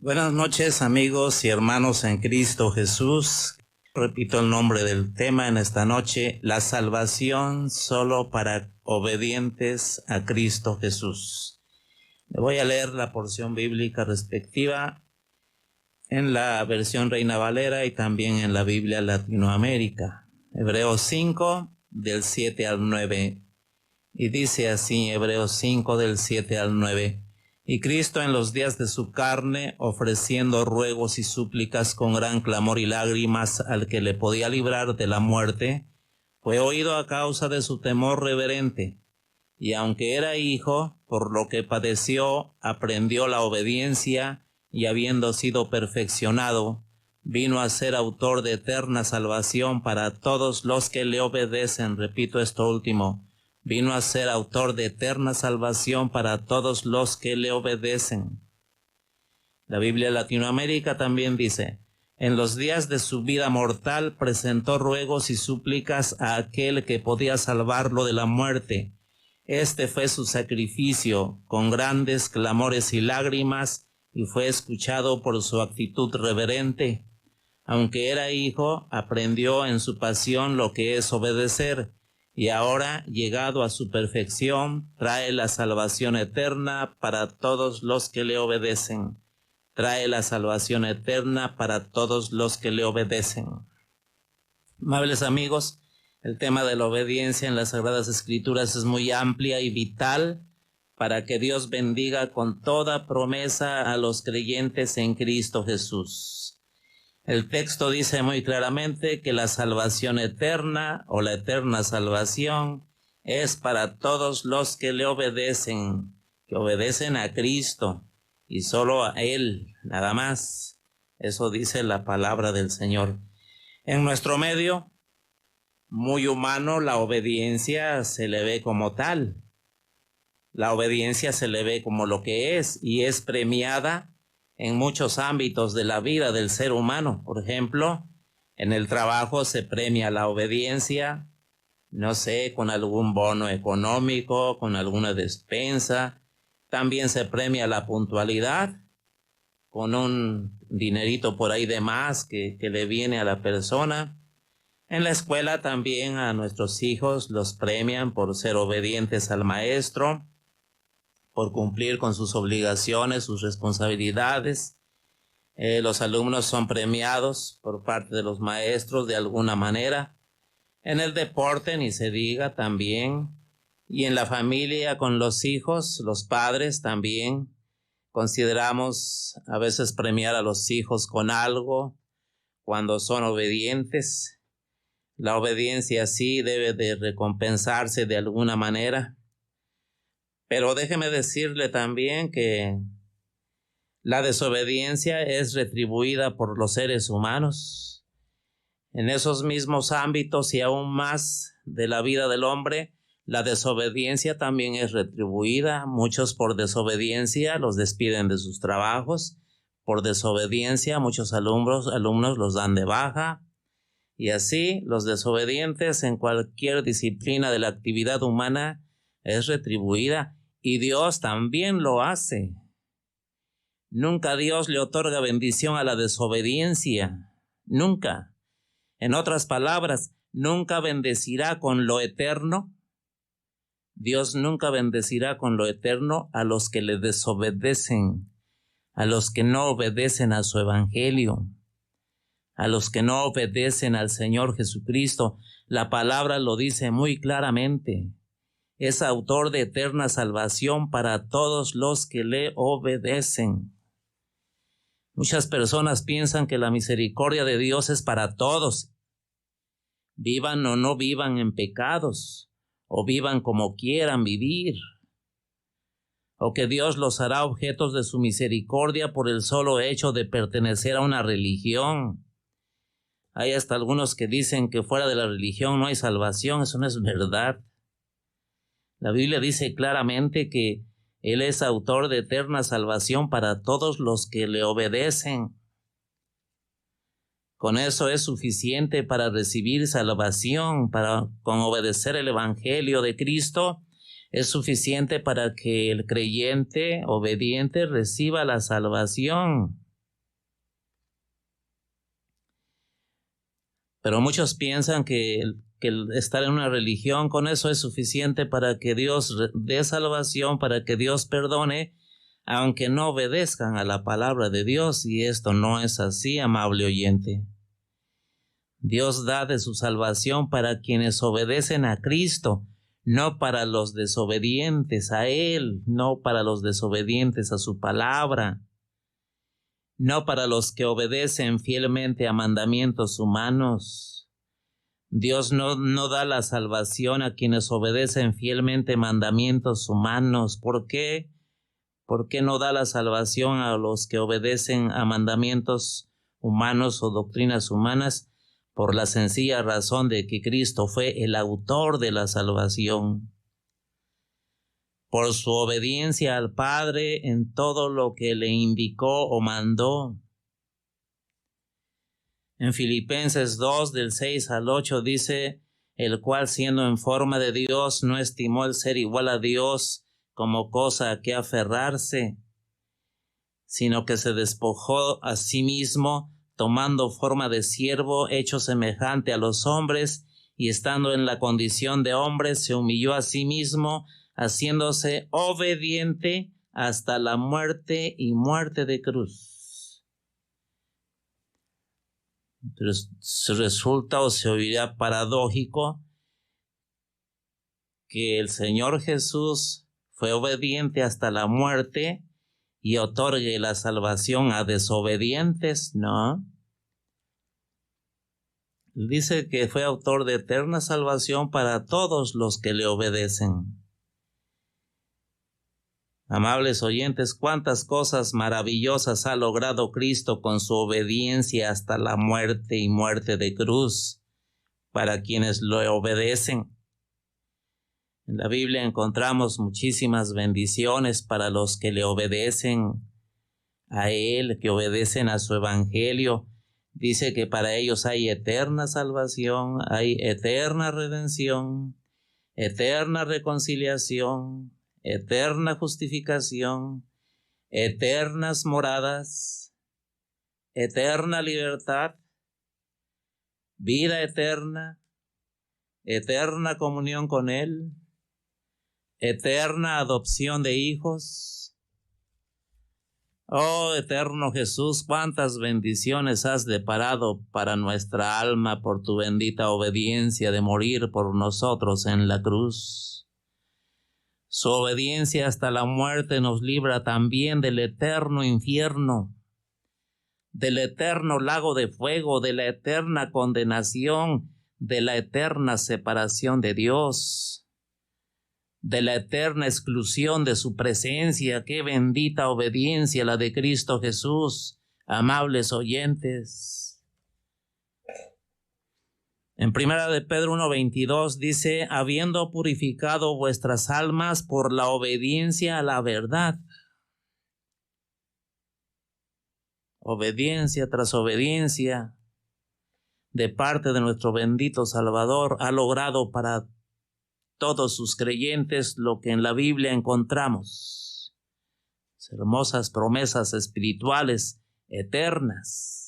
Buenas noches, amigos y hermanos en Cristo Jesús. Repito el nombre del tema en esta noche: la salvación solo para obedientes a Cristo Jesús. Le voy a leer la porción bíblica respectiva en la versión Reina Valera y también en la Biblia Latinoamérica. Hebreos 5, del 7 al 9. Y dice así, Hebreos 5, del 7 al 9. Y Cristo en los días de su carne, ofreciendo ruegos y súplicas con gran clamor y lágrimas al que le podía librar de la muerte, fue oído a causa de su temor reverente. Y aunque era hijo, por lo que padeció, aprendió la obediencia, y habiendo sido perfeccionado, vino a ser autor de eterna salvación para todos los que le obedecen. Repito esto último. Vino a ser autor de eterna salvación para todos los que le obedecen. La Biblia Latinoamérica también dice: en los días de su vida mortal presentó ruegos y súplicas a aquel que podía salvarlo de la muerte. Este fue su sacrificio, con grandes clamores y lágrimas, y fue escuchado por su actitud reverente. Aunque era hijo, aprendió en su pasión lo que es obedecer, y ahora, llegado a su perfección, trae la salvación eterna para todos los que le obedecen. Trae la salvación eterna para todos los que le obedecen. Amables amigos, el tema de la obediencia en las Sagradas Escrituras es muy amplia y vital para que Dios bendiga con toda promesa a los creyentes en Cristo Jesús. El texto dice muy claramente que la salvación eterna o la eterna salvación es para todos los que le obedecen, que obedecen a Cristo y solo a Él, nada más. Eso dice la palabra del Señor. En nuestro medio, muy humano, la obediencia se le ve como tal. La obediencia se le ve como lo que es y es premiada en muchos ámbitos de la vida del ser humano. Por ejemplo, en el trabajo se premia la obediencia, no sé, con algún bono económico, con alguna despensa. También se premia la puntualidad, con un dinerito por ahí de más que le viene a la persona. En la escuela también a nuestros hijos los premian por ser obedientes al maestro, por cumplir con sus obligaciones, sus responsabilidades. Los alumnos son premiados por parte de los maestros de alguna manera. En el deporte ni se diga también. Y en la familia con los hijos, los padres también. Consideramos a veces premiar a los hijos con algo cuando son obedientes. La obediencia sí debe de recompensarse de alguna manera. Pero déjeme decirle también que la desobediencia es retribuida por los seres humanos. En esos mismos ámbitos y aún más de la vida del hombre, la desobediencia también es retribuida. Muchos por desobediencia los despiden de sus trabajos. Por desobediencia muchos alumnos los dan de baja. Y así los desobedientes en cualquier disciplina de la actividad humana es retribuida, y Dios también lo hace. Nunca Dios le otorga bendición a la desobediencia, nunca. En otras palabras, nunca bendecirá con lo eterno. Dios nunca bendecirá con lo eterno a los que le desobedecen, a los que no obedecen a su evangelio, a los que no obedecen al Señor Jesucristo. La palabra lo dice muy claramente. Es autor de eterna salvación para todos los que le obedecen. Muchas personas piensan que la misericordia de Dios es para todos, vivan o no vivan en pecados, o vivan como quieran vivir, o que Dios los hará objetos de su misericordia por el solo hecho de pertenecer a una religión. Hay hasta algunos que dicen que fuera de la religión no hay salvación. Eso no es verdad. La Biblia dice claramente que Él es autor de eterna salvación para todos los que le obedecen. Con eso es suficiente para recibir salvación, con obedecer el Evangelio de Cristo, es suficiente para que el creyente obediente reciba la salvación. Pero muchos piensan que el estar en una religión con eso es suficiente para que Dios dé salvación, para que Dios perdone, aunque no obedezcan a la palabra de Dios, y esto no es así, amable oyente. Dios da de su salvación para quienes obedecen a Cristo, no para los desobedientes a Él, no para los desobedientes a su palabra, no para los que obedecen fielmente a mandamientos humanos. Dios no da la salvación a quienes obedecen fielmente mandamientos humanos. ¿Por qué? ¿Por qué no da la salvación a los que obedecen a mandamientos humanos o doctrinas humanas? Por la sencilla razón de que Cristo fue el autor de la salvación. Por su obediencia al Padre en todo lo que le indicó o mandó. En Filipenses 2, del 6 al 8 dice, el cual siendo en forma de Dios no estimó el ser igual a Dios como cosa a que aferrarse, sino que se despojó a sí mismo, tomando forma de siervo, hecho semejante a los hombres, y estando en la condición de hombre, se humilló a sí mismo, haciéndose obediente hasta la muerte y muerte de cruz. Entonces, resulta o se oirá paradójico que el Señor Jesús fue obediente hasta la muerte y otorgue la salvación a desobedientes, ¿no? Dice que fue autor de eterna salvación para todos los que le obedecen. Amables oyentes, cuántas cosas maravillosas ha logrado Cristo con su obediencia hasta la muerte y muerte de cruz para quienes lo obedecen. En la Biblia encontramos muchísimas bendiciones para los que le obedecen a Él, que obedecen a su evangelio. Dice que para ellos hay eterna salvación, hay eterna redención, eterna reconciliación, eterna justificación, eternas moradas, eterna libertad, vida eterna, eterna comunión con Él, eterna adopción de hijos. Oh, eterno Jesús, cuántas bendiciones has deparado para nuestra alma por tu bendita obediencia de morir por nosotros en la cruz. Su obediencia hasta la muerte nos libra también del eterno infierno, del eterno lago de fuego, de la eterna condenación, de la eterna separación de Dios, de la eterna exclusión de su presencia. Qué bendita obediencia la de Cristo Jesús, amables oyentes. En 1 de Pedro 1:22 dice, habiendo purificado vuestras almas por la obediencia a la verdad. Obediencia tras obediencia de parte de nuestro bendito Salvador ha logrado para todos sus creyentes lo que en la Biblia encontramos. Hermosas promesas espirituales eternas.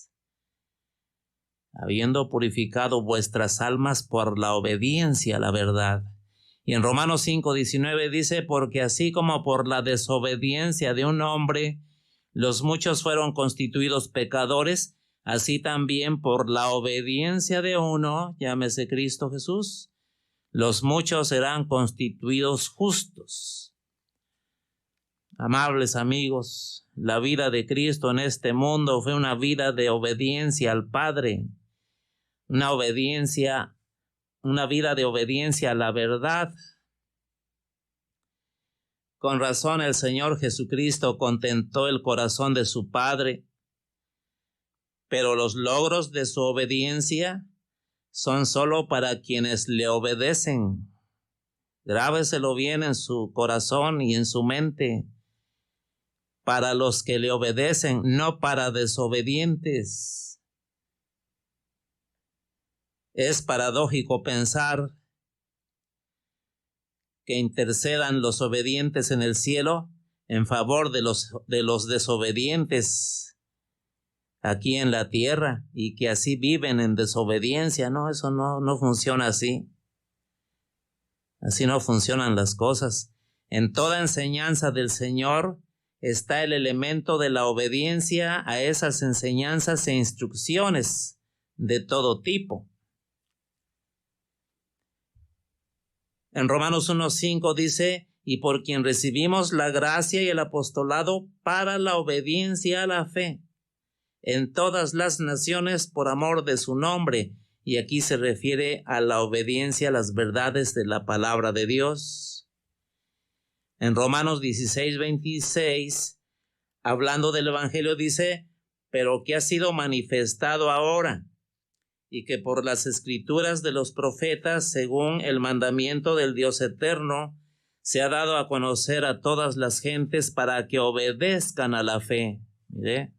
Habiendo purificado vuestras almas por la obediencia a la verdad. Y en Romanos 5:19 dice, porque así como por la desobediencia de un hombre los muchos fueron constituidos pecadores, así también por la obediencia de uno, llámese Cristo Jesús, los muchos serán constituidos justos. Amables amigos, la vida de Cristo en este mundo fue una vida de obediencia al Padre, una vida de obediencia a la verdad. Con razón el Señor Jesucristo contentó el corazón de su Padre, pero los logros de su obediencia son solo para quienes le obedecen. Grábeselo bien en su corazón y en su mente. Para los que le obedecen, no para desobedientes. Es paradójico pensar que intercedan los obedientes en el cielo en favor de los desobedientes aquí en la tierra y que así viven en desobediencia. No, eso no funciona así. Así no funcionan las cosas. En toda enseñanza del Señor está el elemento de la obediencia a esas enseñanzas e instrucciones de todo tipo. En Romanos 1:5 dice, y por quien recibimos la gracia y el apostolado para la obediencia a la fe en todas las naciones por amor de su nombre. Y aquí se refiere a la obediencia a las verdades de la palabra de Dios. En Romanos 16:26, hablando del Evangelio, dice, pero que ha sido manifestado ahora, y que por las escrituras de los profetas, según el mandamiento del Dios eterno, se ha dado a conocer a todas las gentes para que obedezcan a la fe. Mire,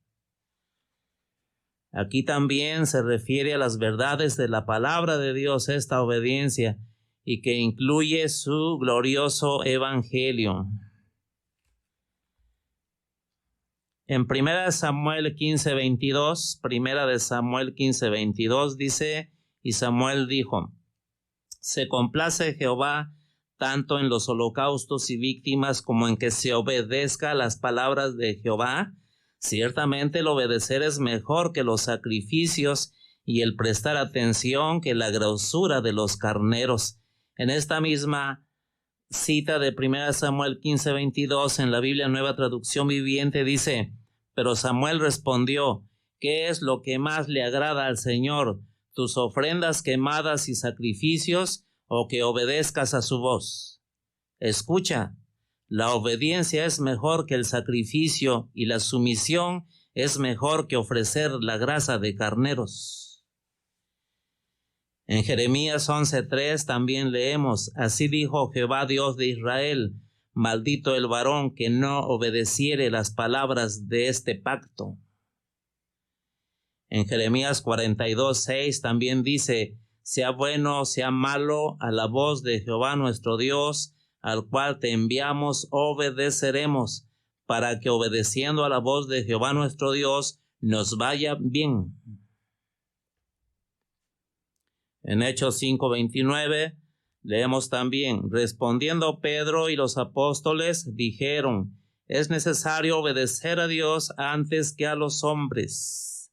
aquí también se refiere a las verdades de la palabra de Dios, esta obediencia, y que incluye su glorioso evangelio. En 1 Samuel 15:22, 1 Samuel 15:22 dice, y Samuel dijo, se complace Jehová tanto en los holocaustos y víctimas como en que se obedezca a las palabras de Jehová. Ciertamente el obedecer es mejor que los sacrificios y el prestar atención que la grosura de los carneros. En esta misma cita de 1 Samuel 15:22 en la Biblia Nueva Traducción Viviente dice, pero Samuel respondió, ¿qué es lo que más le agrada al Señor? ¿Tus ofrendas quemadas y sacrificios o que obedezcas a su voz? Escucha, la obediencia es mejor que el sacrificio y la sumisión es mejor que ofrecer la grasa de carneros. En Jeremías 11:3 también leemos, así dijo Jehová Dios de Israel, maldito el varón que no obedeciere las palabras de este pacto. En Jeremías 42:6 también dice, sea bueno o sea malo, a la voz de Jehová nuestro Dios, al cual te enviamos, obedeceremos, para que obedeciendo a la voz de Jehová nuestro Dios, nos vaya bien. En Hechos 5:29 leemos también, respondiendo Pedro y los apóstoles dijeron, es necesario obedecer a Dios antes que a los hombres.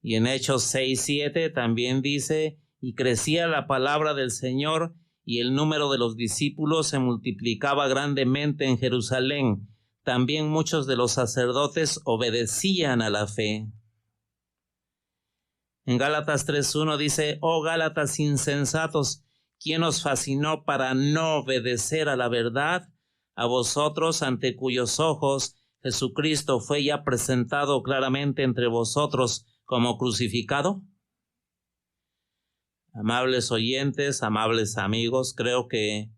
Y en Hechos 6:7 también dice, y crecía la palabra del Señor y el número de los discípulos se multiplicaba grandemente en Jerusalén. También muchos de los sacerdotes obedecían a la fe. En Gálatas 3:1 dice, oh Gálatas insensatos, ¿quién os fascinó para no obedecer a la verdad? A vosotros, ante cuyos ojos Jesucristo fue ya presentado claramente entre vosotros como crucificado. Amables oyentes, amables amigos, creo que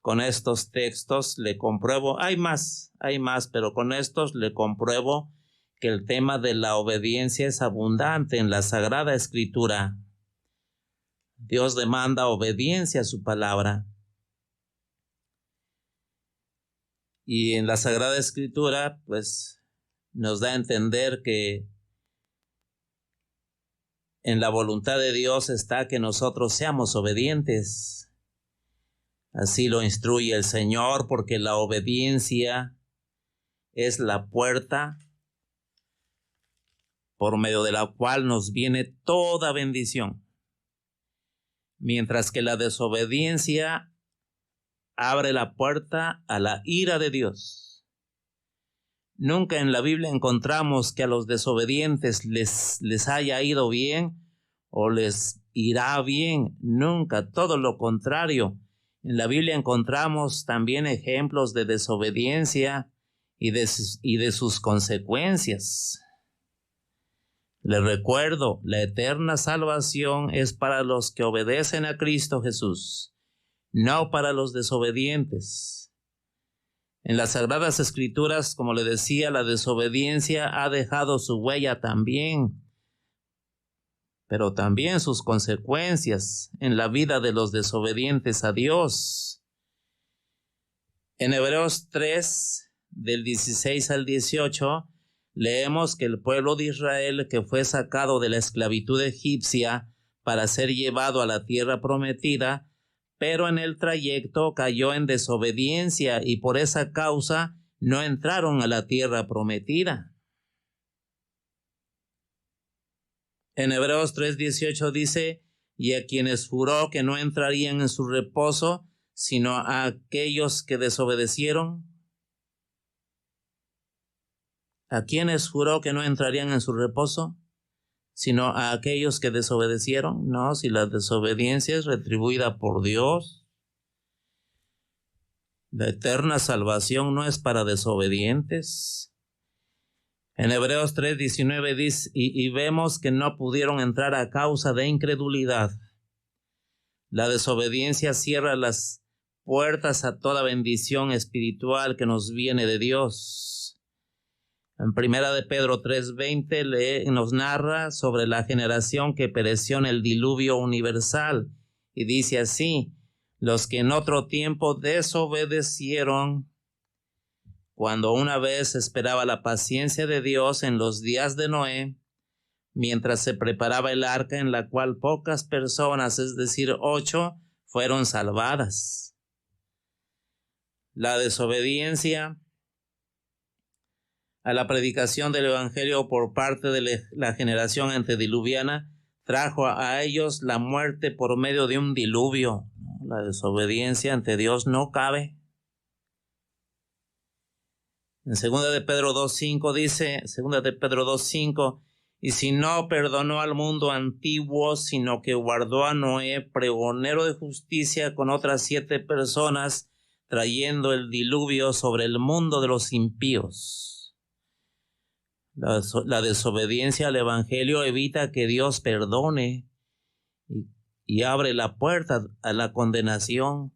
con estos textos le compruebo, hay más, pero con estos le compruebo que el tema de la obediencia es abundante en la Sagrada Escritura. Dios demanda obediencia a su palabra. Y en la Sagrada Escritura, pues, nos da a entender que en la voluntad de Dios está que nosotros seamos obedientes. Así lo instruye el Señor, porque la obediencia es la puerta por medio de la cual nos viene toda bendición. Mientras que la desobediencia abre la puerta a la ira de Dios. Nunca en la Biblia encontramos que a los desobedientes les haya ido bien o les irá bien. Nunca, todo lo contrario. En la Biblia encontramos también ejemplos de desobediencia y de sus consecuencias. Les recuerdo, la eterna salvación es para los que obedecen a Cristo Jesús, no para los desobedientes. En las Sagradas Escrituras, como le decía, la desobediencia ha dejado su huella también, pero también sus consecuencias en la vida de los desobedientes a Dios. En Hebreos 3, del 16 al 18, leemos que el pueblo de Israel, que fue sacado de la esclavitud egipcia para ser llevado a la tierra prometida, pero en el trayecto cayó en desobediencia y por esa causa no entraron a la tierra prometida. En Hebreos 3:18 dice, y a quienes juró que no entrarían en su reposo, sino a aquellos que desobedecieron. ¿A quienes juró que no entrarían en su reposo? Sino a aquellos que desobedecieron. No, si la desobediencia es retribuida por Dios. La eterna salvación no es para desobedientes. En Hebreos 3:19 dice, y vemos que no pudieron entrar a causa de incredulidad. La desobediencia cierra las puertas a toda bendición espiritual que nos viene de Dios. En 1 de Pedro 3:20 nos narra sobre la generación que pereció en el diluvio universal y dice así, los que en otro tiempo desobedecieron, cuando una vez esperaba la paciencia de Dios en los días de Noé, mientras se preparaba el arca en la cual pocas personas, es decir, 8, fueron salvadas. La desobediencia a la predicación del Evangelio por parte de la generación antediluviana trajo a ellos la muerte por medio de un diluvio. La desobediencia ante Dios no cabe. En 2 de Pedro 2:5 dice, 2 de Pedro 2:5, y si no perdonó al mundo antiguo, sino que guardó a Noé, pregonero de justicia, con otras 7 personas, trayendo el diluvio sobre el mundo de los impíos. La desobediencia al Evangelio evita que Dios perdone y abre la puerta a la condenación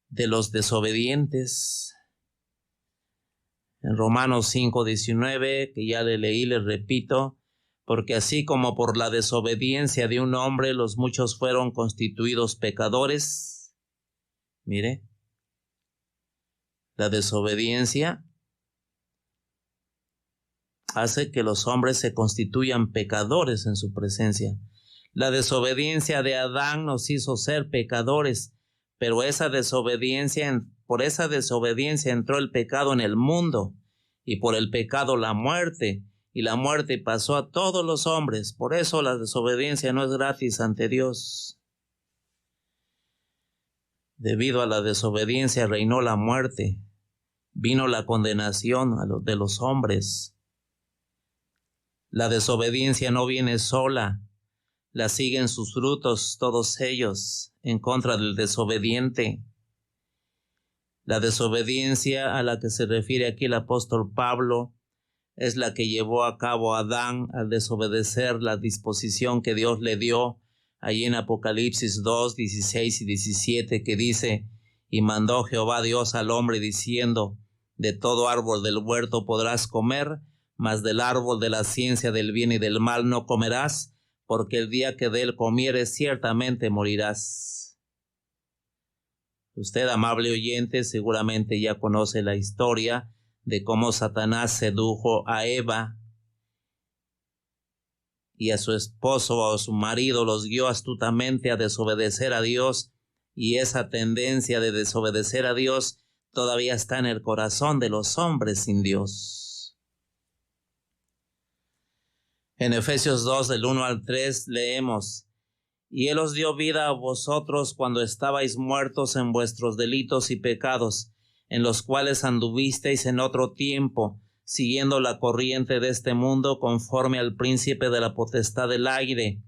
de los desobedientes. En Romanos 5:19, que ya le leí, les repito, porque así como por la desobediencia de un hombre los muchos fueron constituidos pecadores. Mire, la desobediencia hace que los hombres se constituyan pecadores en su presencia. La desobediencia de Adán nos hizo ser pecadores, pero por esa desobediencia entró el pecado en el mundo, y por el pecado la muerte, y la muerte pasó a todos los hombres. Por eso la desobediencia no es gratis ante Dios. Debido a la desobediencia reinó la muerte, vino la condenación de los hombres. La desobediencia no viene sola, la siguen sus frutos todos ellos en contra del desobediente. La desobediencia a la que se refiere aquí el apóstol Pablo es la que llevó a cabo a Adán al desobedecer la disposición que Dios le dio allí en Apocalipsis 2:16 y 17, que dice, y mandó Jehová Dios al hombre diciendo, de todo árbol del huerto podrás comer, mas del árbol de la ciencia del bien y del mal no comerás, porque el día que de él comieres ciertamente morirás. Usted, amable oyente, seguramente ya conoce la historia de cómo Satanás sedujo a Eva y a su esposo o a su marido, los guió astutamente a desobedecer a Dios, y esa tendencia de desobedecer a Dios todavía está en el corazón de los hombres sin Dios. En Efesios 2, del 1 al 3, leemos, y Él os dio vida a vosotros cuando estabais muertos en vuestros delitos y pecados, en los cuales anduvisteis en otro tiempo, siguiendo la corriente de este mundo, conforme al príncipe de la potestad del aire,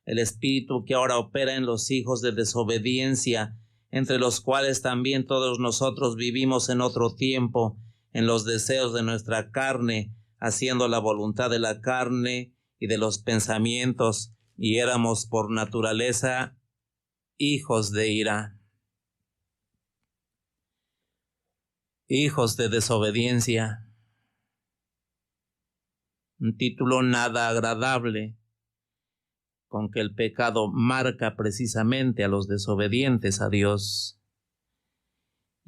el espíritu que ahora opera en los hijos de desobediencia, entre los cuales también todos nosotros vivimos en otro tiempo, en los deseos de nuestra carne, haciendo la voluntad de la carne y de los pensamientos, y éramos por naturaleza hijos de ira, hijos de desobediencia. Un título nada agradable, con que el pecado marca precisamente a los desobedientes a Dios.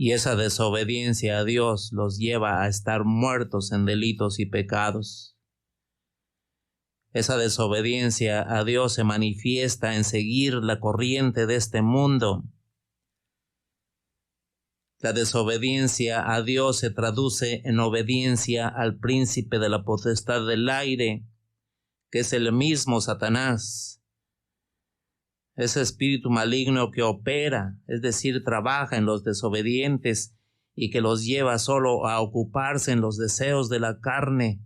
Y esa desobediencia a Dios los lleva a estar muertos en delitos y pecados. Esa desobediencia a Dios se manifiesta en seguir la corriente de este mundo. La desobediencia a Dios se traduce en obediencia al príncipe de la potestad del aire, que es el mismo Satanás. Ese espíritu maligno que opera, es decir, trabaja en los desobedientes y que los lleva solo a ocuparse en los deseos de la carne,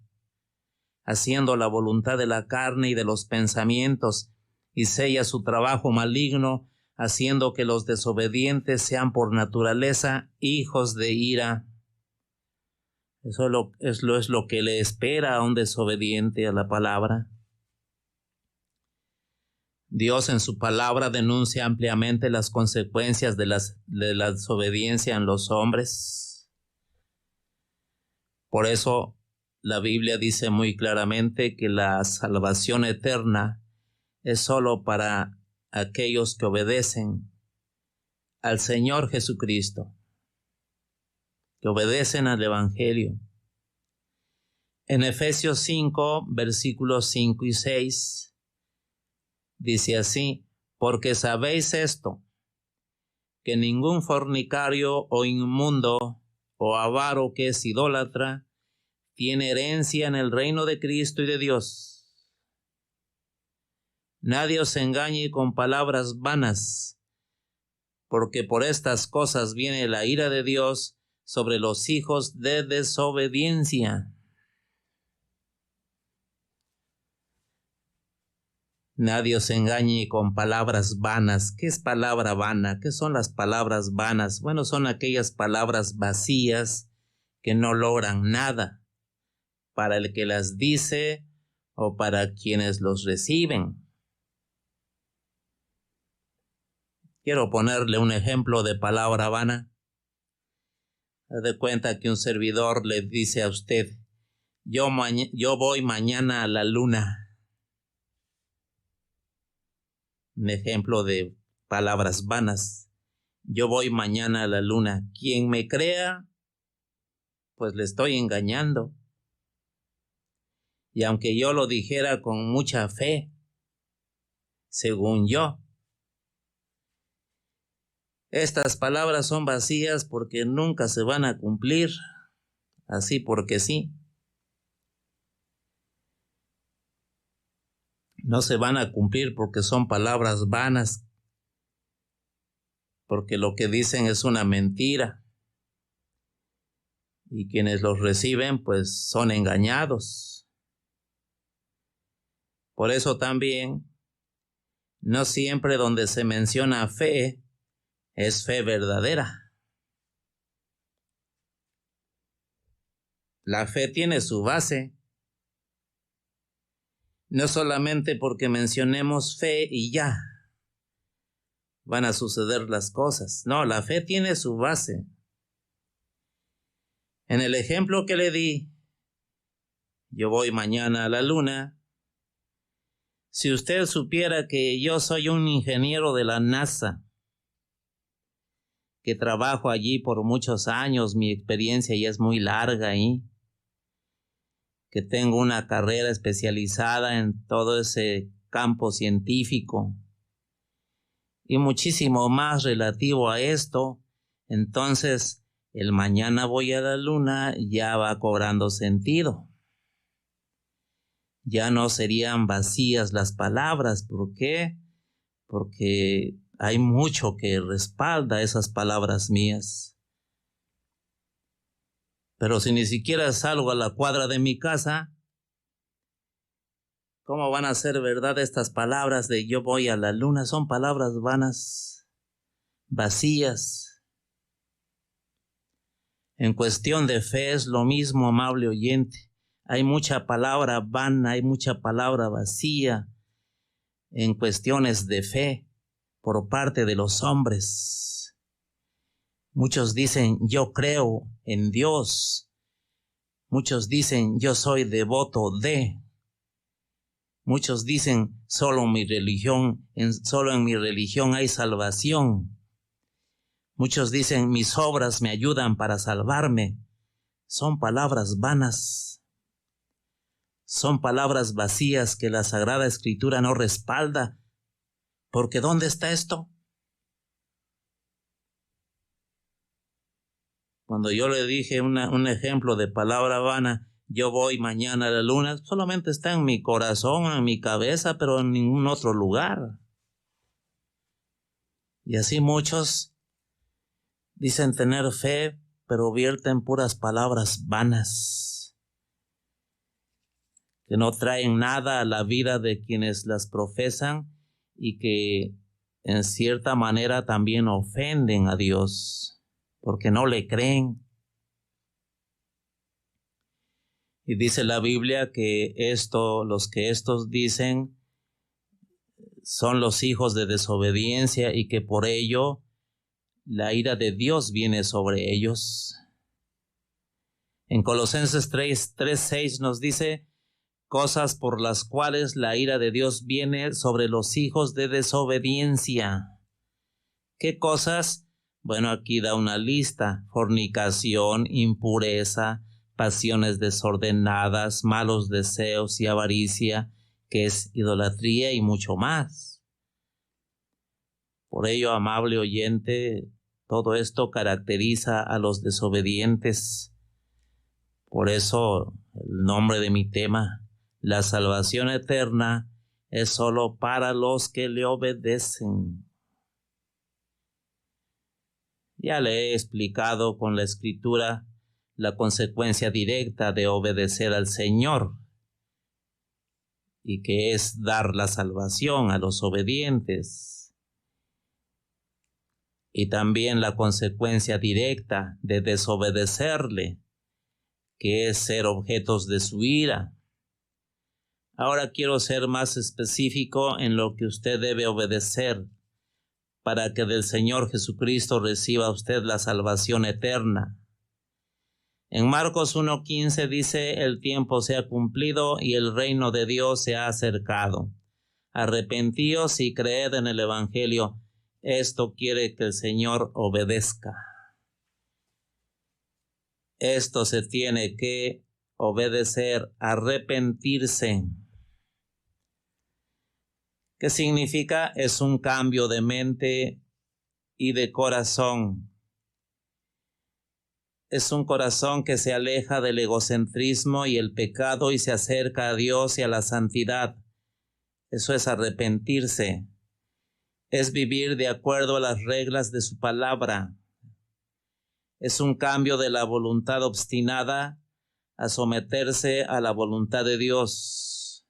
haciendo la voluntad de la carne y de los pensamientos, y sella su trabajo maligno, haciendo que los desobedientes sean por naturaleza hijos de ira. Eso es lo que le espera a un desobediente a la palabra. Dios en su palabra denuncia ampliamente las consecuencias de la desobediencia en los hombres. Por eso la Biblia dice muy claramente que la salvación eterna es solo para aquellos que obedecen al Señor Jesucristo, que obedecen al Evangelio. En Efesios 5, versículos 5 y 6, dice así: porque sabéis esto, que ningún fornicario o inmundo o avaro que es idólatra tiene herencia en el reino de Cristo y de Dios. Nadie os engañe con palabras vanas, porque por estas cosas viene la ira de Dios sobre los hijos de desobediencia. Nadie os engañe con palabras vanas. ¿Qué es palabra vana? ¿Qué son las palabras vanas? Bueno, son aquellas palabras vacías que no logran nada para el que las dice o para quienes los reciben. Quiero ponerle un ejemplo de palabra vana. Haz de cuenta que un servidor le dice a usted: yo voy mañana a la luna. Un ejemplo de palabras vanas. Yo voy mañana a la luna. Quien me crea, pues le estoy engañando. Y aunque yo lo dijera con mucha fe, según yo, estas palabras son vacías porque nunca se van a cumplir, así porque sí. No se van a cumplir porque son palabras vanas, porque lo que dicen es una mentira. Y quienes los reciben, pues son engañados. Por eso también, no siempre donde se menciona fe, es fe verdadera. La fe tiene su base. No solamente porque mencionemos fe y ya van a suceder las cosas. No, la fe tiene su base. En el ejemplo que le di, yo voy mañana a la luna. Si usted supiera que yo soy un ingeniero de la NASA, que trabajo allí por muchos años, mi experiencia ya es muy larga ahí, que tengo una carrera especializada en todo ese campo científico y muchísimo más relativo a esto, entonces el mañana voy a la luna ya va cobrando sentido. Ya no serían vacías las palabras. ¿Por qué? Porque hay mucho que respalda esas palabras mías. Pero si ni siquiera salgo a la cuadra de mi casa, ¿cómo van a ser verdad estas palabras de yo voy a la luna? Son palabras vanas, vacías. En cuestión de fe es lo mismo, amable oyente. Hay mucha palabra vana, hay mucha palabra vacía en cuestiones de fe por parte de los hombres. Muchos dicen, yo creo en Dios. Muchos dicen, yo soy devoto de. Muchos dicen, solo en mi religión hay salvación. Muchos dicen, mis obras me ayudan para salvarme. Son palabras vanas. Son palabras vacías que la Sagrada Escritura no respalda. Porque ¿dónde está esto? Cuando yo le dije un ejemplo de palabra vana, yo voy mañana a la luna, solamente está en mi corazón, en mi cabeza, pero en ningún otro lugar. Y así muchos dicen tener fe, pero vierten puras palabras vanas, que no traen nada a la vida de quienes las profesan y que en cierta manera también ofenden a Dios, porque no le creen. Y dice la Biblia que los que estos dicen son los hijos de desobediencia y que por ello la ira de Dios viene sobre ellos. En Colosenses 3:6 nos dice cosas por las cuales la ira de Dios viene sobre los hijos de desobediencia. ¿Qué cosas? Bueno, aquí da una lista: fornicación, impureza, pasiones desordenadas, malos deseos y avaricia, que es idolatría y mucho más. Por ello, amable oyente, todo esto caracteriza a los desobedientes. Por eso el nombre de mi tema, la salvación eterna, es solo para los que le obedecen. Ya le he explicado con la Escritura la consecuencia directa de obedecer al Señor, y que es dar la salvación a los obedientes. Y también la consecuencia directa de desobedecerle, que es ser objetos de su ira. Ahora quiero ser más específico en lo que usted debe obedecer para que del Señor Jesucristo reciba usted la salvación eterna. En Marcos 1:15 dice, el tiempo se ha cumplido y el reino de Dios se ha acercado. Arrepentíos y creed en el Evangelio. Esto quiere que el Señor obedezca. Esto se tiene que obedecer, arrepentirse. ¿Qué significa? Es un cambio de mente y de corazón. Es un corazón que se aleja del egocentrismo y el pecado y se acerca a Dios y a la santidad. Eso es arrepentirse. Es vivir de acuerdo a las reglas de su palabra. Es un cambio de la voluntad obstinada a someterse a la voluntad de Dios.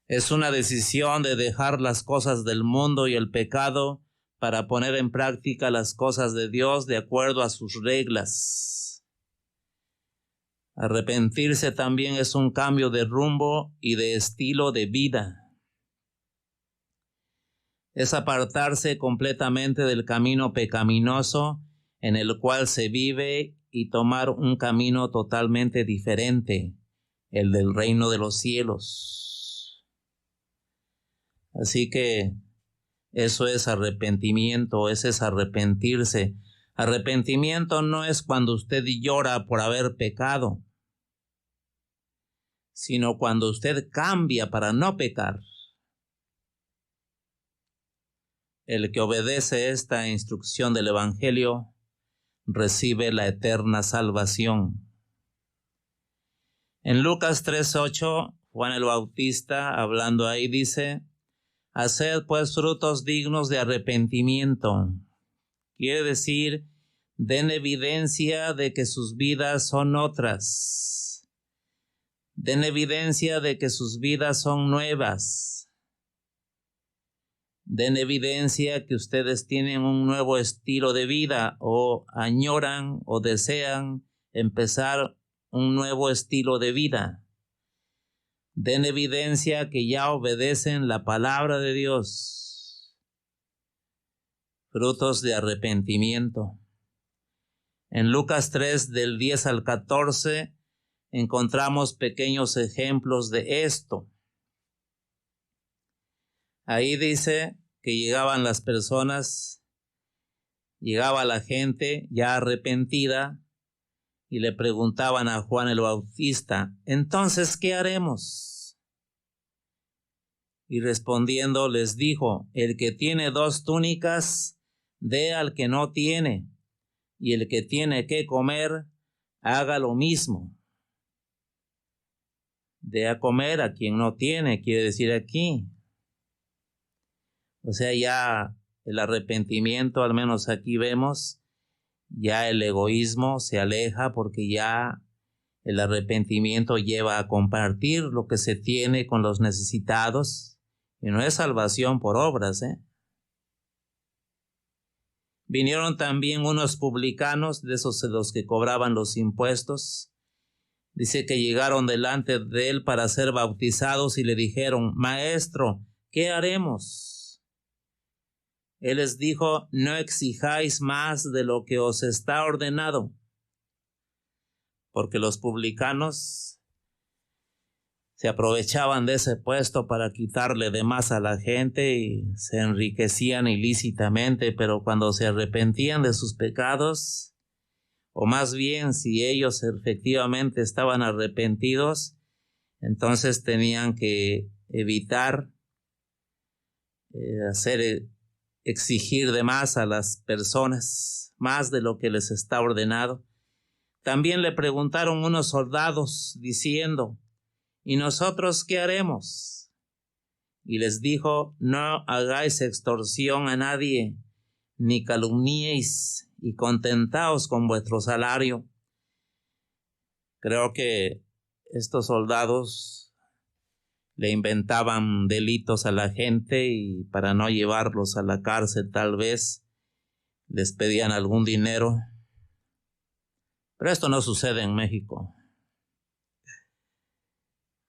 Es una decisión de dejar las cosas del mundo y el pecado para poner en práctica las cosas de Dios de acuerdo a sus reglas. Arrepentirse también es un cambio de rumbo y de estilo de vida. Es apartarse completamente del camino pecaminoso en el cual se vive y tomar un camino totalmente diferente, el del reino de los cielos. Así que eso es arrepentimiento, ese es arrepentirse. Arrepentimiento no es cuando usted llora por haber pecado, sino cuando usted cambia para no pecar. El que obedece esta instrucción del Evangelio recibe la eterna salvación. En Lucas 3:8, Juan el Bautista, hablando ahí, dice, haced pues frutos dignos de arrepentimiento. Quiere decir, den evidencia de que sus vidas son otras. Den evidencia de que sus vidas son nuevas. Den evidencia que ustedes tienen un nuevo estilo de vida o añoran o desean empezar un nuevo estilo de vida. Den evidencia que ya obedecen la palabra de Dios. Frutos de arrepentimiento. En Lucas 3, del 10 al 14, encontramos pequeños ejemplos de esto. Ahí dice que llegaban las personas, llegaba la gente ya arrepentida y le preguntaban a Juan el Bautista, entonces, ¿qué haremos? Y respondiendo les dijo, el que tiene 2 túnicas, dé al que no tiene, y el que tiene que comer, haga lo mismo. Dé a comer a quien no tiene, quiere decir aquí. O sea, ya el arrepentimiento, al menos aquí vemos, ya el egoísmo se aleja porque ya el arrepentimiento lleva a compartir lo que se tiene con los necesitados y no es salvación por obras, Vinieron también unos publicanos, de esos de los que cobraban los impuestos. Dice que llegaron delante de él para ser bautizados y le dijeron, Maestro, ¿qué haremos? Él les dijo, no exijáis más de lo que os está ordenado. Porque los publicanos se aprovechaban de ese puesto para quitarle de más a la gente y se enriquecían ilícitamente, pero cuando se arrepentían de sus pecados, o más bien si ellos efectivamente estaban arrepentidos, entonces tenían que evitar exigir de más a las personas, más de lo que les está ordenado. También le preguntaron unos soldados diciendo, ¿y nosotros qué haremos? Y les dijo, no hagáis extorsión a nadie, ni calumniéis, y contentaos con vuestro salario. Creo que estos soldados le inventaban delitos a la gente y para no llevarlos a la cárcel tal vez les pedían algún dinero. Pero esto no sucede en México.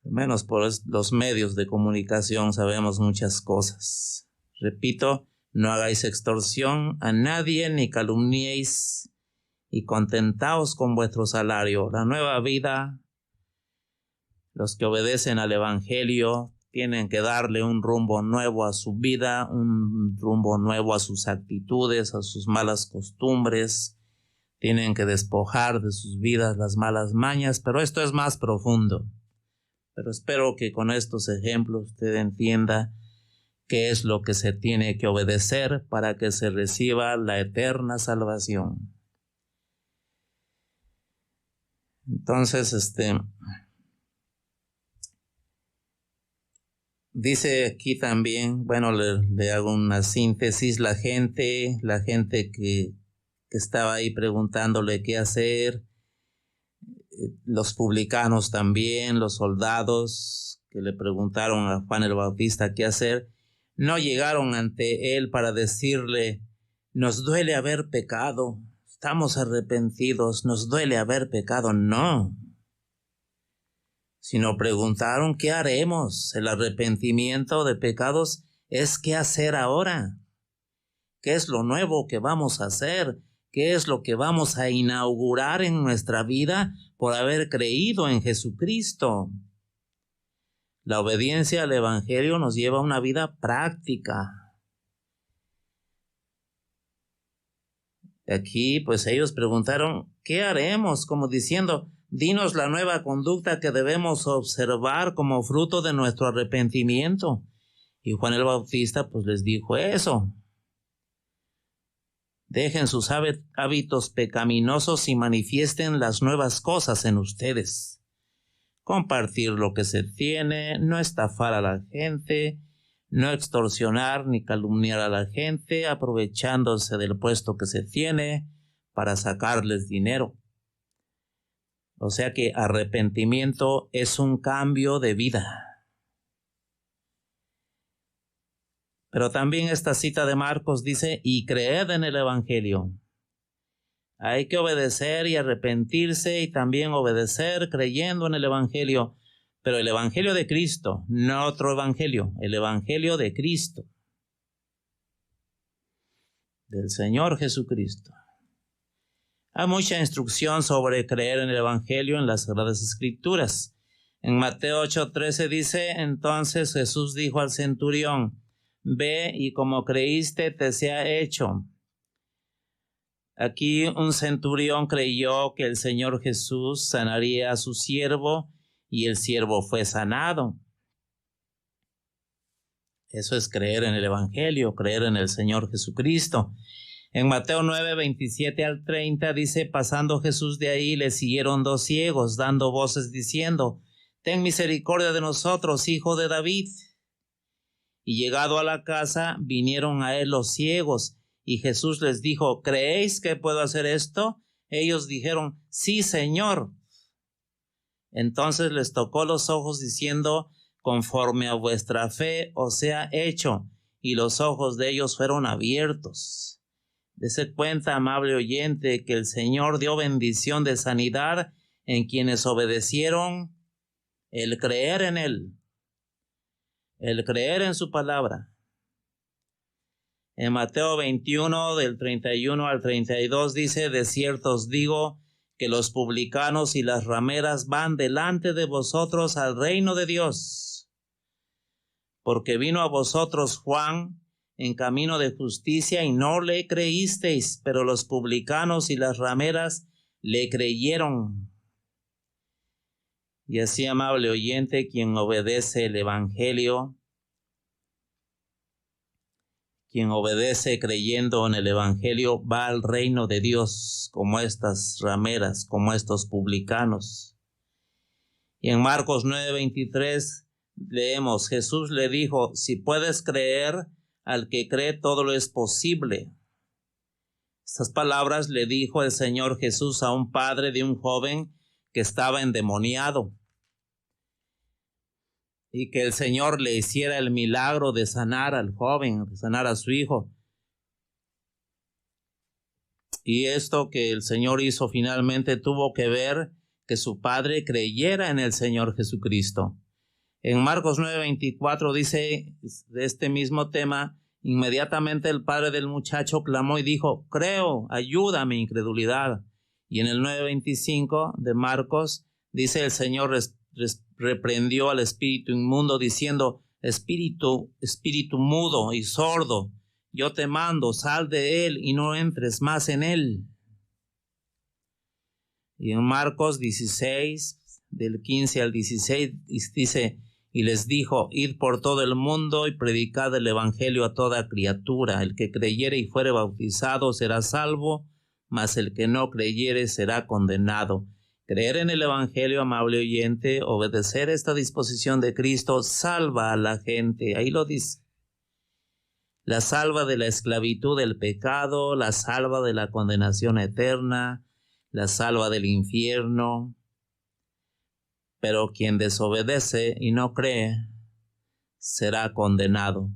Al menos por los medios de comunicación sabemos muchas cosas. Repito, no hagáis extorsión a nadie ni calumniéis y contentaos con vuestro salario. La nueva vida, los que obedecen al Evangelio tienen que darle un rumbo nuevo a su vida, un rumbo nuevo a sus actitudes, a sus malas costumbres. Tienen que despojar de sus vidas las malas mañas, pero esto es más profundo. Pero espero que con estos ejemplos usted entienda qué es lo que se tiene que obedecer para que se reciba la eterna salvación. Entonces, dice aquí también, bueno, le hago una síntesis, la gente que estaba ahí preguntándole qué hacer, los publicanos también, los soldados que le preguntaron a Juan el Bautista qué hacer, no llegaron ante él para decirle, nos duele haber pecado, estamos arrepentidos, nos duele haber pecado, no. Sino preguntaron, ¿qué haremos? El arrepentimiento de pecados es qué hacer ahora. ¿Qué es lo nuevo que vamos a hacer? ¿Qué es lo que vamos a inaugurar en nuestra vida por haber creído en Jesucristo? La obediencia al Evangelio nos lleva a una vida práctica. Aquí, pues ellos preguntaron, ¿qué haremos? Como diciendo, dinos la nueva conducta que debemos observar como fruto de nuestro arrepentimiento. Y Juan el Bautista, pues les dijo eso. Dejen sus hábitos pecaminosos y manifiesten las nuevas cosas en ustedes. Compartir lo que se tiene, no estafar a la gente, no extorsionar ni calumniar a la gente, aprovechándose del puesto que se tiene para sacarles dinero. O sea que arrepentimiento es un cambio de vida. Pero también esta cita de Marcos dice, y creed en el Evangelio. Hay que obedecer y arrepentirse y también obedecer creyendo en el Evangelio. Pero el Evangelio de Cristo, no otro Evangelio, el Evangelio de Cristo. Del Señor Jesucristo. Hay mucha instrucción sobre creer en el Evangelio en las Sagradas Escrituras. En Mateo 8:13 dice, entonces Jesús dijo al centurión, Ve y como creíste te sea hecho. Aquí un centurión creyó que el Señor Jesús sanaría a su siervo y el siervo fue sanado. Eso es creer en el Evangelio, creer en el Señor Jesucristo. En Mateo 9, 27 al 30 dice, pasando Jesús de ahí, le siguieron 2 ciegos, dando voces diciendo, ten misericordia de nosotros, hijo de David. Y llegado a la casa, vinieron a él los ciegos, y Jesús les dijo, ¿creéis que puedo hacer esto? Ellos dijeron, sí, Señor. Entonces les tocó los ojos diciendo, conforme a vuestra fe os sea hecho, y los ojos de ellos fueron abiertos. Dese cuenta, amable oyente, que el Señor dio bendición de sanidad en quienes obedecieron el creer en Él, el creer en su palabra. En Mateo 21, del 31 al 32 dice, de cierto os digo que los publicanos y las rameras van delante de vosotros al reino de Dios. Porque vino a vosotros Juan en camino de justicia y no le creísteis, pero los publicanos y las rameras le creyeron. Y así, amable oyente, quien obedece el Evangelio, quien obedece creyendo en el Evangelio, va al reino de Dios, como estas rameras, como estos publicanos. Y en Marcos 9:23 leemos, Jesús le dijo, si puedes creer, al que cree todo lo es posible. Estas palabras le dijo el Señor Jesús a un padre de un joven que estaba endemoniado, y que el Señor le hiciera el milagro de sanar al joven, de sanar a su hijo. Y esto que el Señor hizo finalmente tuvo que ver que su padre creyera en el Señor Jesucristo. En Marcos 9:24 dice de este mismo tema, inmediatamente el padre del muchacho clamó y dijo, creo, ayuda a mi incredulidad. Y en el 9:25 de Marcos dice, el Señor reprendió al espíritu inmundo diciendo, espíritu mudo y sordo, yo te mando, sal de él y no entres más en él. Y en Marcos 16, del 15 al 16, dice, y les dijo, id por todo el mundo y predicad el evangelio a toda criatura. El que creyere y fuere bautizado será salvo, mas el que no creyere será condenado. Creer en el evangelio, amable oyente, obedecer esta disposición de Cristo, salva a la gente. Ahí lo dice. La salva de la esclavitud del pecado, la salva de la condenación eterna, la salva del infierno. Pero quien desobedece y no cree, será condenado.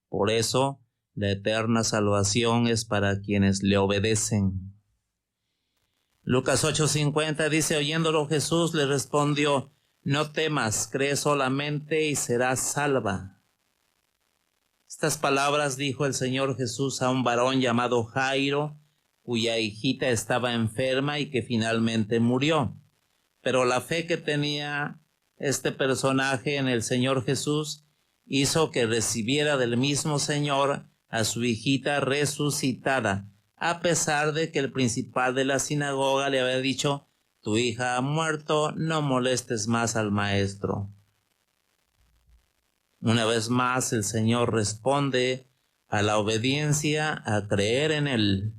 Por eso, la eterna salvación es para quienes le obedecen. Lucas 8:50 dice, oyéndolo Jesús le respondió, no temas, cree solamente y serás salva. Estas palabras dijo el Señor Jesús a un varón llamado Jairo, cuya hijita estaba enferma y que finalmente murió. Pero la fe que tenía este personaje en el Señor Jesús hizo que recibiera del mismo Señor a su hijita resucitada, a pesar de que el principal de la sinagoga le había dicho, tu hija ha muerto, no molestes más al maestro. Una vez más el Señor responde a la obediencia, a creer en Él.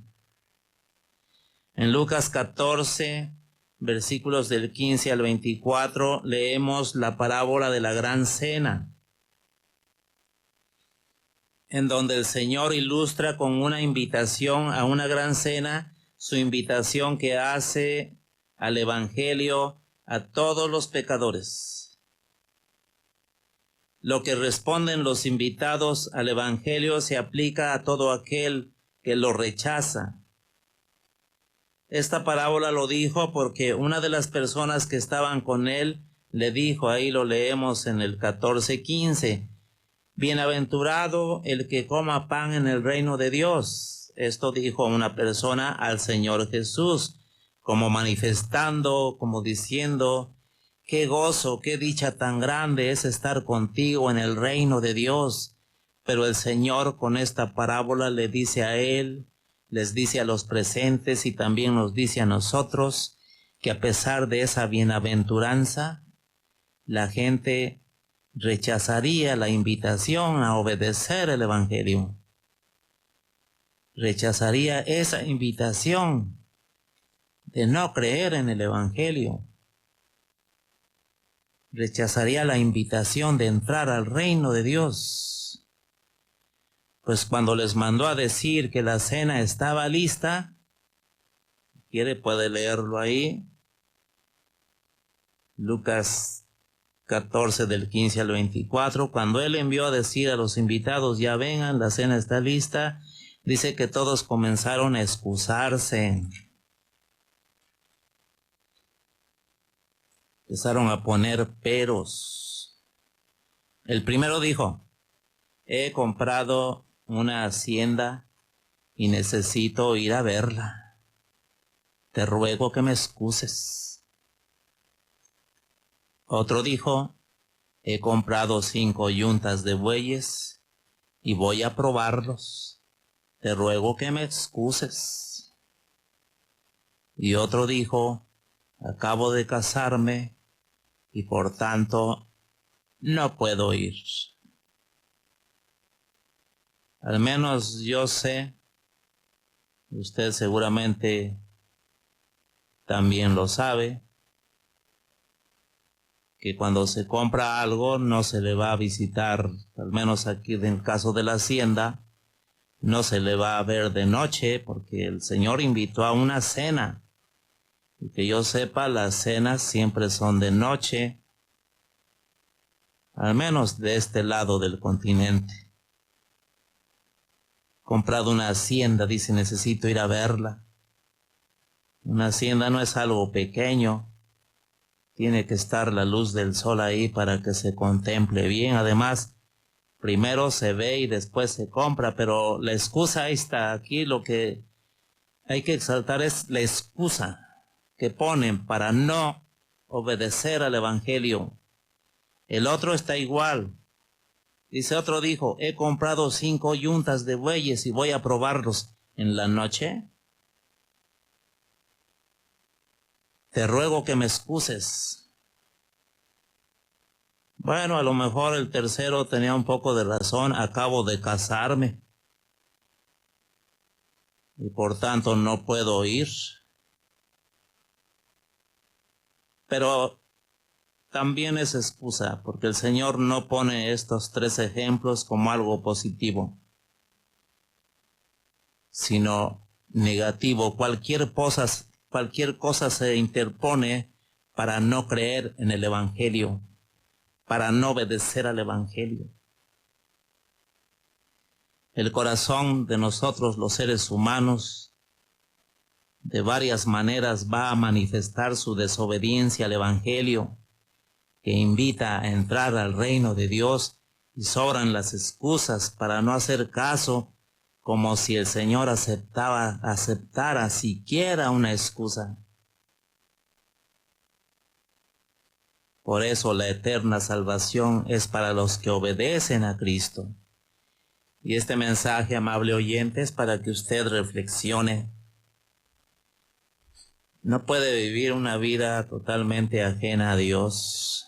En Lucas 14, versículos del 15 al 24, leemos la parábola de la gran cena, en donde el Señor ilustra con una invitación a una gran cena, su invitación que hace al Evangelio a todos los pecadores. Lo que responden los invitados al Evangelio se aplica a todo aquel que lo rechaza. Esta parábola lo dijo porque una de las personas que estaban con él le dijo, ahí lo leemos en el 14:15, bienaventurado el que coma pan en el reino de Dios. Esto dijo una persona al Señor Jesús, como manifestando, como diciendo, qué gozo, qué dicha tan grande es estar contigo en el reino de Dios. Pero el Señor con esta parábola le dice a él, les dice a los presentes y también nos dice a nosotros que a pesar de esa bienaventuranza, la gente rechazaría la invitación a obedecer el Evangelio. Rechazaría esa invitación de no creer en el Evangelio. Rechazaría la invitación de entrar al reino de Dios. Pues cuando les mandó a decir que la cena estaba lista, quiere puede leerlo ahí, Lucas 14 del 15 al 24, cuando él envió a decir a los invitados, ya vengan, la cena está lista, dice que todos comenzaron a excusarse. Empezaron a poner peros. El primero dijo, he comprado una hacienda y necesito ir a verla. Te ruego que me excuses. Otro dijo, he comprado 5 yuntas de bueyes y voy a probarlos. Te ruego que me excuses. Y otro dijo, acabo de casarme y por tanto no puedo ir. Al menos yo sé, usted seguramente también lo sabe, que cuando se compra algo no se le va a visitar, al menos aquí en el caso de la hacienda, no se le va a ver de noche porque el Señor invitó a una cena. Y que yo sepa, las cenas siempre son de noche, al menos de este lado del continente. Comprado una hacienda, dice, necesito ir a verla. Una hacienda no es algo pequeño. Tiene que estar la luz del sol ahí para que se contemple bien. Además, primero se ve y después se compra, pero la excusa ahí está. Aquí lo que hay que exaltar es la excusa que ponen para no obedecer al Evangelio. El otro está igual. Dice, otro dijo, he comprado 5 yuntas de bueyes y voy a probarlos en la noche. Te ruego que me excuses. Bueno, a lo mejor el tercero tenía un poco de razón, acabo de casarme y por tanto no puedo ir. Pero también es excusa, porque el Señor no pone estos 3 ejemplos como algo positivo, sino negativo. Cualquier cosa se interpone para no creer en el Evangelio, para no obedecer al Evangelio. El corazón de nosotros, los seres humanos, de varias maneras va a manifestar su desobediencia al Evangelio, que invita a entrar al reino de Dios, y sobran las excusas para no hacer caso, como si el Señor aceptara siquiera una excusa. Por eso la eterna salvación es para los que obedecen a Cristo. Y este mensaje, amable oyente, es para que usted reflexione. No puede vivir una vida totalmente ajena a Dios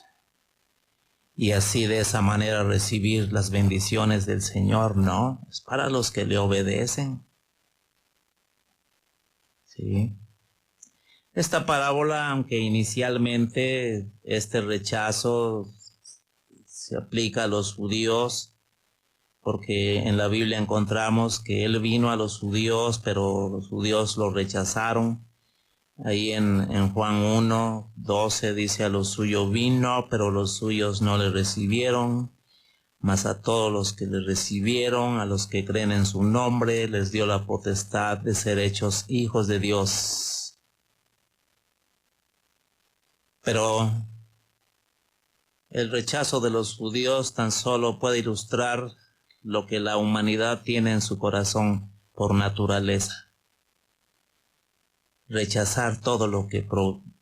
y así de esa manera recibir las bendiciones del Señor. No, es para los que le obedecen. Sí. Esta parábola, aunque inicialmente este rechazo se aplica a los judíos, porque en la Biblia encontramos que Él vino a los judíos, pero los judíos lo rechazaron. Ahí en Juan 1, 12 dice, a los suyos vino, pero los suyos no le recibieron. Mas a todos los que le recibieron, a los que creen en su nombre, les dio la potestad de ser hechos hijos de Dios. Pero el rechazo de los judíos tan solo puede ilustrar lo que la humanidad tiene en su corazón por naturaleza. Rechazar todo lo que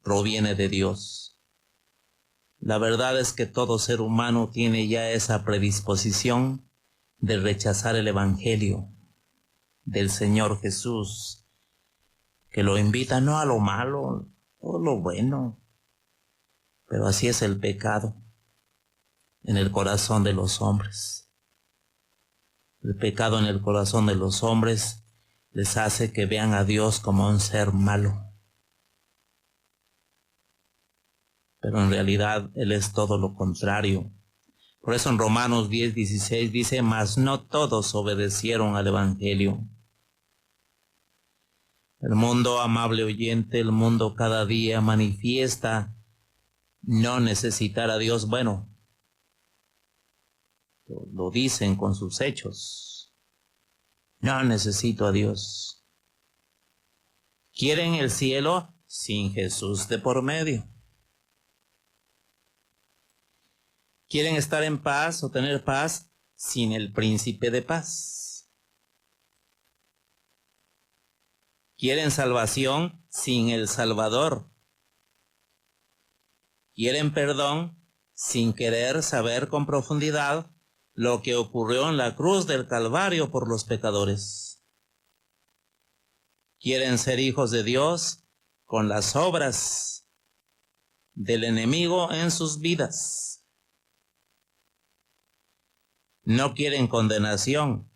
proviene de Dios. La verdad es que todo ser humano tiene ya esa predisposición de rechazar el Evangelio del Señor Jesús, que lo invita no a lo malo, o lo bueno, pero así es el pecado en el corazón de los hombres. El pecado en el corazón de los hombres les hace que vean a Dios como un ser malo. Pero en realidad Él es todo lo contrario. Por eso en Romanos 10:16 dice, mas no todos obedecieron al Evangelio. El mundo, amable oyente, el mundo cada día manifiesta no necesitar a Dios. Bueno, lo dicen con sus hechos. No necesito a Dios. Quieren el cielo sin Jesús de por medio. Quieren estar en paz o tener paz sin el príncipe de paz. Quieren salvación sin el Salvador. Quieren perdón sin querer saber con profundidad lo que ocurrió en la cruz del Calvario por los pecadores. Quieren ser hijos de Dios con las obras del enemigo en sus vidas. No quieren condenación,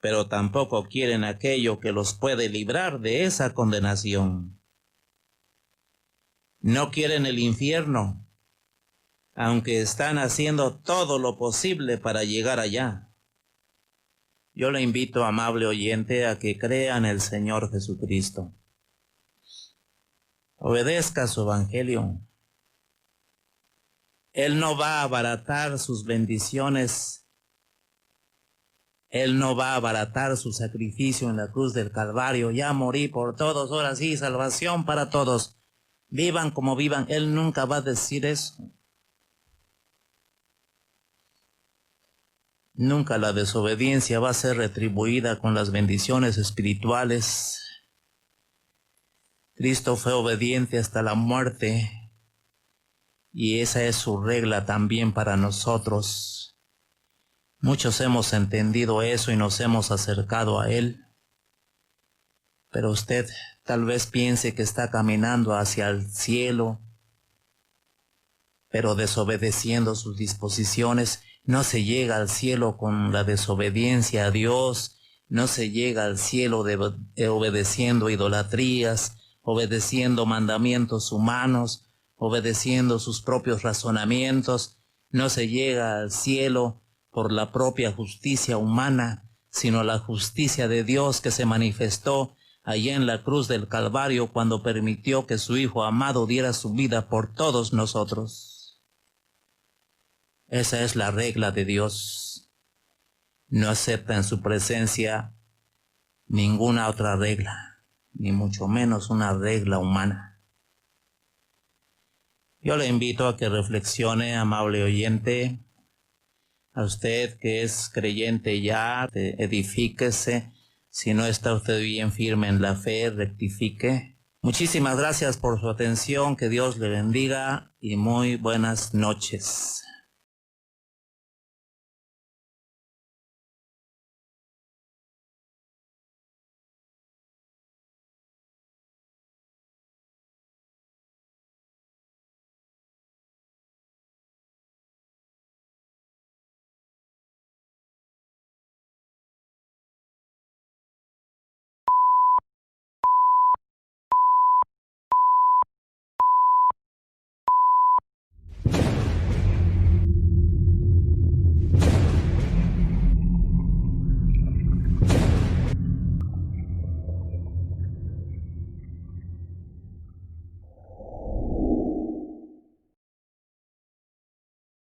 pero tampoco quieren aquello que los puede librar de esa condenación. No quieren el infierno, aunque están haciendo todo lo posible para llegar allá. Yo le invito, amable oyente, a que crea en el Señor Jesucristo. Obedezca su evangelio. Él no va a abaratar sus bendiciones. Él no va a abaratar su sacrificio en la cruz del Calvario. Ya morí por todos, ahora sí, salvación para todos. Vivan como vivan. Él nunca va a decir eso. Nunca la desobediencia va a ser retribuida con las bendiciones espirituales. Cristo fue obediente hasta la muerte. Y esa es su regla también para nosotros. Muchos hemos entendido eso y nos hemos acercado a Él. Pero usted tal vez piense que está caminando hacia el cielo, pero desobedeciendo sus disposiciones. No se llega al cielo con la desobediencia a Dios. No se llega al cielo obedeciendo idolatrías, obedeciendo mandamientos humanos, obedeciendo sus propios razonamientos. No se llega al cielo por la propia justicia humana, sino la justicia de Dios que se manifestó allá en la cruz del Calvario cuando permitió que su Hijo amado diera su vida por todos nosotros. Esa es la regla de Dios. No acepta en su presencia ninguna otra regla, ni mucho menos una regla humana. Yo le invito a que reflexione, amable oyente, a usted que es creyente ya, edifíquese. Si no está usted bien firme en la fe, rectifique. Muchísimas gracias por su atención, que Dios le bendiga y muy buenas noches.